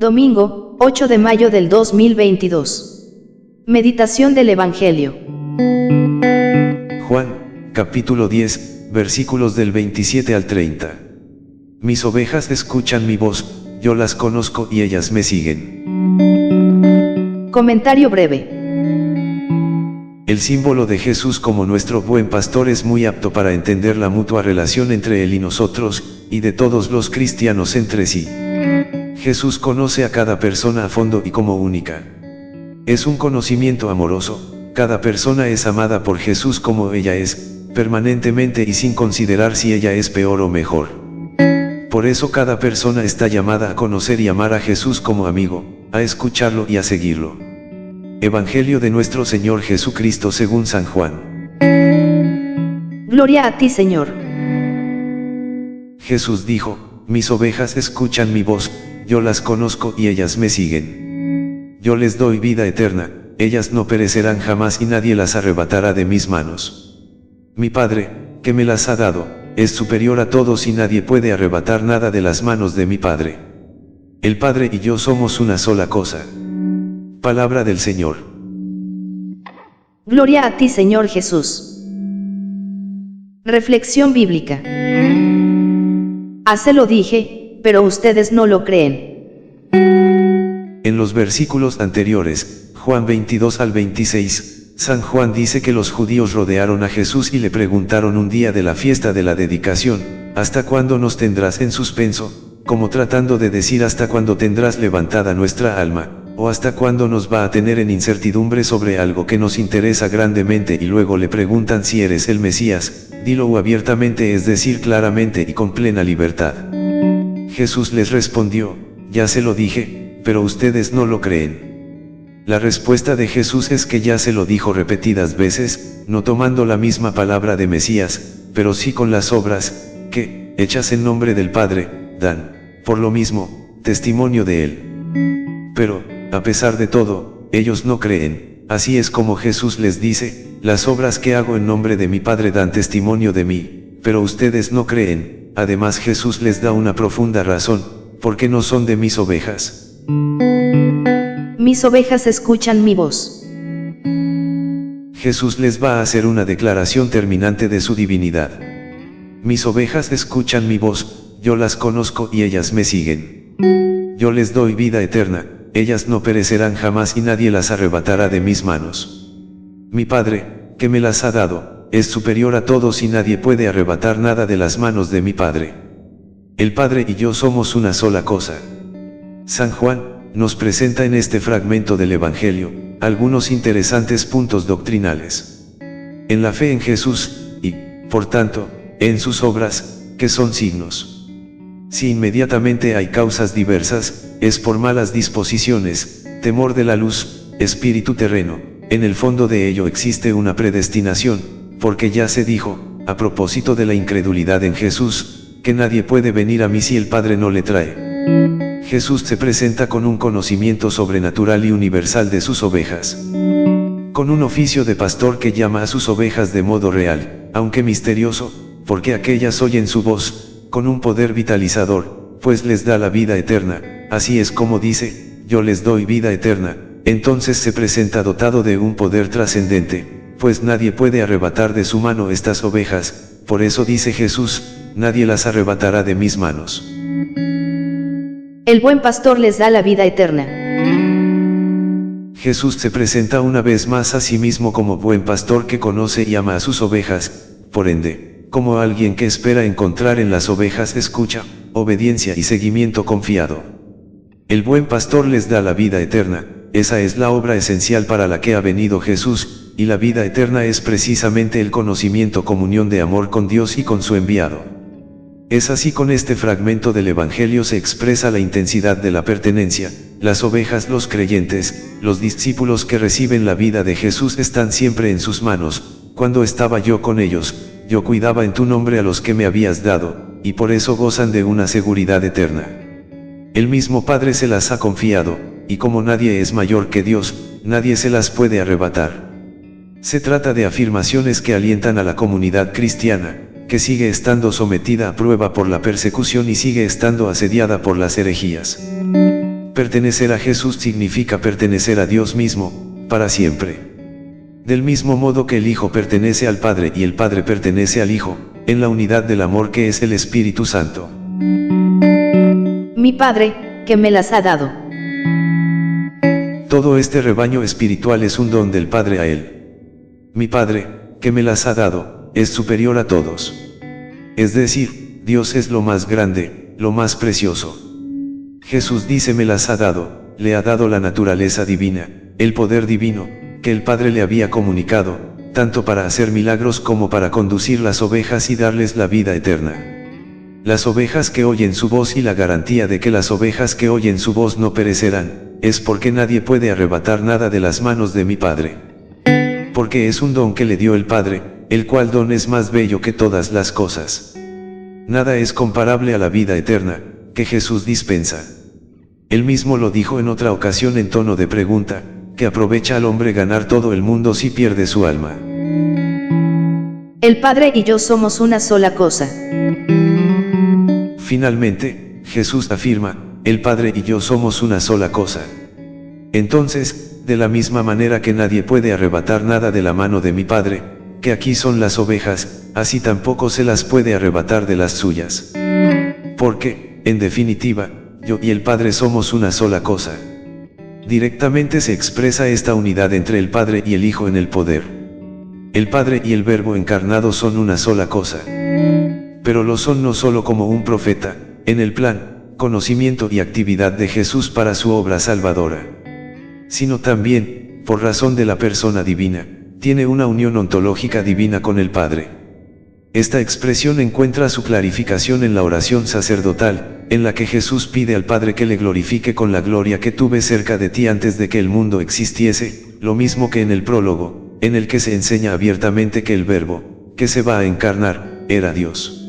Domingo, 8 de mayo del 2022. Meditación del Evangelio. Juan, capítulo 10, versículos del 27 al 30. Mis ovejas escuchan mi voz, yo las conozco y ellas me siguen. Comentario breve. El símbolo de Jesús como nuestro buen pastor es muy apto para entender la mutua relación entre Él y nosotros, y de todos los cristianos entre sí. Jesús conoce a cada persona a fondo y como única. Es un conocimiento amoroso, cada persona es amada por Jesús como ella es, permanentemente y sin considerar si ella es peor o mejor. Por eso cada persona está llamada a conocer y amar a Jesús como amigo, a escucharlo y a seguirlo. Evangelio de nuestro Señor Jesucristo según San Juan. Gloria a ti, Señor. Jesús dijo: mis ovejas escuchan mi voz, yo las conozco y ellas me siguen. Yo les doy vida eterna, ellas no perecerán jamás y nadie las arrebatará de mis manos. Mi Padre, que me las ha dado, es superior a todos y nadie puede arrebatar nada de las manos de mi Padre. El Padre y yo somos una sola cosa. Palabra del Señor. Gloria a ti, Señor Jesús. Reflexión bíblica. Se lo dije, pero ustedes no lo creen. En los versículos anteriores, Juan 22 al 26, San Juan dice que los judíos rodearon a Jesús y le preguntaron un día de la fiesta de la dedicación: ¿hasta cuándo nos tendrás en suspenso? Como tratando de decir: ¿hasta cuándo tendrás levantada nuestra alma? ¿O hasta cuándo nos va a tener en incertidumbre sobre algo que nos interesa grandemente? Y luego le preguntan si eres el Mesías, dilo abiertamente, es decir, claramente y con plena libertad. Jesús les respondió: ya se lo dije, pero ustedes no lo creen. La respuesta de Jesús es que ya se lo dijo repetidas veces, no tomando la misma palabra de Mesías, pero sí con las obras, que, hechas en nombre del Padre, dan, por lo mismo, testimonio de Él. Pero, a pesar de todo, ellos no creen. Así es como Jesús les dice: las obras que hago en nombre de mi Padre dan testimonio de mí, pero ustedes no creen. Además Jesús les da una profunda razón: porque no son de mis ovejas. Mis ovejas escuchan mi voz. Jesús les va a hacer una declaración terminante de su divinidad. Mis ovejas escuchan mi voz, yo las conozco y ellas me siguen. Yo les doy vida eterna, ellas no perecerán jamás y nadie las arrebatará de mis manos. Mi Padre, que me las ha dado, es superior a todos y nadie puede arrebatar nada de las manos de mi Padre. El Padre y yo somos una sola cosa. San Juan nos presenta en este fragmento del Evangelio algunos interesantes puntos doctrinales. En la fe en Jesús, y, por tanto, en sus obras, que son signos. Si inmediatamente hay causas diversas, es por malas disposiciones, temor de la luz, espíritu terreno. En el fondo de ello existe una predestinación, porque ya se dijo, a propósito de la incredulidad en Jesús, que nadie puede venir a mí si el Padre no le trae. Jesús se presenta con un conocimiento sobrenatural y universal de sus ovejas. Con un oficio de pastor que llama a sus ovejas de modo real, aunque misterioso, porque aquellas oyen su voz, con un poder vitalizador, pues les da la vida eterna. Así es como dice: yo les doy vida eterna. Entonces se presenta dotado de un poder trascendente, pues nadie puede arrebatar de su mano estas ovejas. Por eso dice Jesús: nadie las arrebatará de mis manos. El buen pastor les da la vida eterna. Jesús se presenta una vez más a sí mismo como buen pastor que conoce y ama a sus ovejas, por ende, como alguien que espera encontrar en las ovejas escucha, obediencia y seguimiento confiado. El buen pastor les da la vida eterna, esa es la obra esencial para la que ha venido Jesús, y la vida eterna es precisamente el conocimiento, comunión de amor con Dios y con su enviado. Es así con este fragmento del Evangelio se expresa la intensidad de la pertenencia. Las ovejas, los creyentes, los discípulos que reciben la vida de Jesús están siempre en sus manos. Cuando estaba yo con ellos, yo cuidaba en tu nombre a los que me habías dado, y por eso gozan de una seguridad eterna. El mismo Padre se las ha confiado, y como nadie es mayor que Dios, nadie se las puede arrebatar. Se trata de afirmaciones que alientan a la comunidad cristiana, que sigue estando sometida a prueba por la persecución y sigue estando asediada por las herejías. pertenecer a Jesús significa pertenecer a Dios mismo, para siempre. Del mismo modo que el Hijo pertenece al Padre y el Padre pertenece al Hijo, en la unidad del amor que es el Espíritu Santo. Mi Padre, que me las ha dado. Todo este rebaño espiritual es un don del Padre a Él. Mi Padre, que me las ha dado, es superior a todos. Es decir, Dios es lo más grande, lo más precioso. Jesús dice me las ha dado, le ha dado la naturaleza divina, el poder divino, que el Padre le había comunicado, tanto para hacer milagros como para conducir las ovejas y darles la vida eterna. Las ovejas que oyen su voz y la garantía de que las ovejas que oyen su voz no perecerán, es porque nadie puede arrebatar nada de las manos de mi Padre. Porque es un don que le dio el Padre, el cual don es más bello que todas las cosas. Nada es comparable a la vida eterna, que Jesús dispensa. Él mismo lo dijo en otra ocasión en tono de pregunta, que aprovecha al hombre ganar todo el mundo si pierde su alma. El Padre y yo somos una sola cosa. Finalmente, Jesús afirma, el Padre y yo somos una sola cosa. Entonces, de la misma manera que nadie puede arrebatar nada de la mano de mi Padre, que aquí son las ovejas, así tampoco se las puede arrebatar de las suyas. Porque, en definitiva, yo y el Padre somos una sola cosa. Directamente se expresa esta unidad entre el Padre y el Hijo en el poder. El Padre y el Verbo encarnado son una sola cosa. Pero lo son no solo como un profeta, en el plan, conocimiento y actividad de Jesús para su obra salvadora, sino también, por razón de la persona divina, tiene una unión ontológica divina con el Padre. Esta expresión encuentra su clarificación en la oración sacerdotal, en la que Jesús pide al Padre que le glorifique con la gloria que tuve cerca de ti antes de que el mundo existiese, lo mismo que en el prólogo, en el que se enseña abiertamente que el Verbo, que se va a encarnar, era Dios.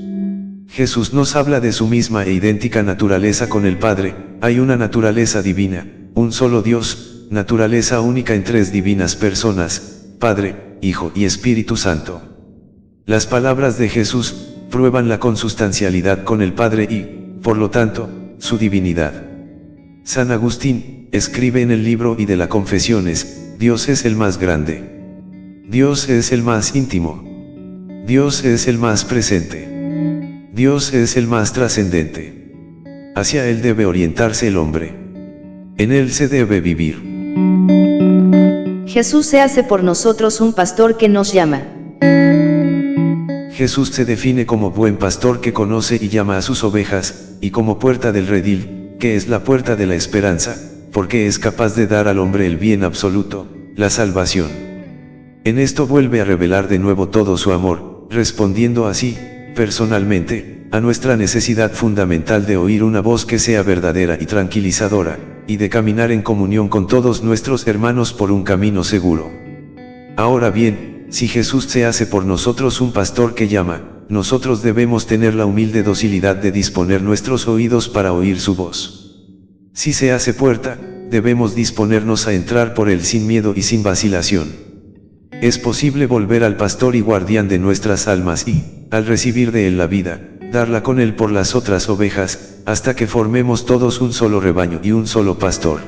Jesús nos habla de su misma e idéntica naturaleza con el Padre, hay una naturaleza divina, un solo Dios, naturaleza única en tres divinas personas, Padre, Hijo y Espíritu Santo. Las palabras de Jesús prueban la consustancialidad con el Padre y, por lo tanto, su divinidad. San Agustín escribe en el libro y de las Confesiones, Dios es el más grande. Dios es el más íntimo. Dios es el más presente. Dios es el más trascendente. Hacia Él debe orientarse el hombre. En Él se debe vivir. Jesús se hace por nosotros un pastor que nos llama. Jesús se define como buen pastor que conoce y llama a sus ovejas, y como puerta del redil, que es la puerta de la esperanza, porque es capaz de dar al hombre el bien absoluto, la salvación. En esto vuelve a revelar de nuevo todo su amor, respondiendo así, personalmente, a nuestra necesidad fundamental de oír una voz que sea verdadera y tranquilizadora, y de caminar en comunión con todos nuestros hermanos por un camino seguro. Ahora bien, si Jesús se hace por nosotros un pastor que llama, nosotros debemos tener la humilde docilidad de disponer nuestros oídos para oír su voz. Si se hace puerta, debemos disponernos a entrar por él sin miedo y sin vacilación. Es posible volver al pastor y guardián de nuestras almas y, al recibir de él la vida, darla con él por las otras ovejas, hasta que formemos todos un solo rebaño y un solo pastor.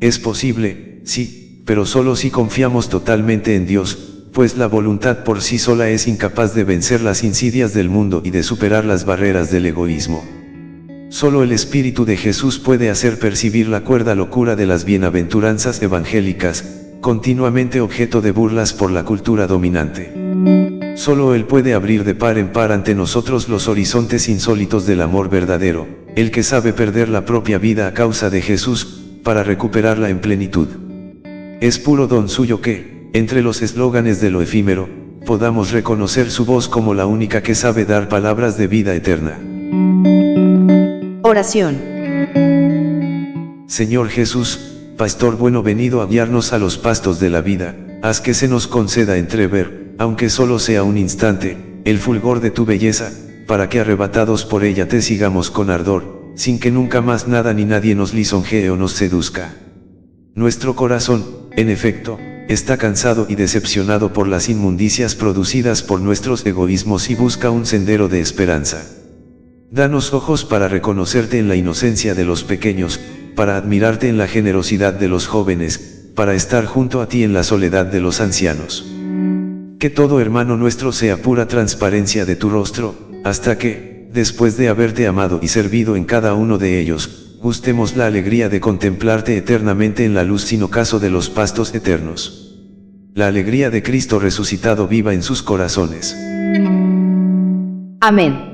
Es posible, sí, pero solo si confiamos totalmente en Dios, pues la voluntad por sí sola es incapaz de vencer las insidias del mundo y de superar las barreras del egoísmo. Solo el Espíritu de Jesús puede hacer percibir la cuerda locura de las bienaventuranzas evangélicas, continuamente objeto de burlas por la cultura dominante. Solo Él puede abrir de par en par ante nosotros los horizontes insólitos del amor verdadero, el que sabe perder la propia vida a causa de Jesús, para recuperarla en plenitud. Es puro don suyo que, entre los eslóganes de lo efímero, podamos reconocer su voz como la única que sabe dar palabras de vida eterna. Oración. Señor Jesús, Pastor bueno venido a guiarnos a los pastos de la vida, haz que se nos conceda entrever, aunque solo sea un instante, el fulgor de tu belleza, para que arrebatados por ella te sigamos con ardor, sin que nunca más nada ni nadie nos lisonjee o nos seduzca. Nuestro corazón, en efecto, está cansado y decepcionado por las inmundicias producidas por nuestros egoísmos y busca un sendero de esperanza. Danos ojos para reconocerte en la inocencia de los pequeños, para admirarte en la generosidad de los jóvenes, para estar junto a ti en la soledad de los ancianos. Que todo hermano nuestro sea pura transparencia de tu rostro, hasta que, después de haberte amado y servido en cada uno de ellos, gustemos la alegría de contemplarte eternamente en la luz sin ocaso de los pastos eternos. La alegría de Cristo resucitado viva en sus corazones. Amén.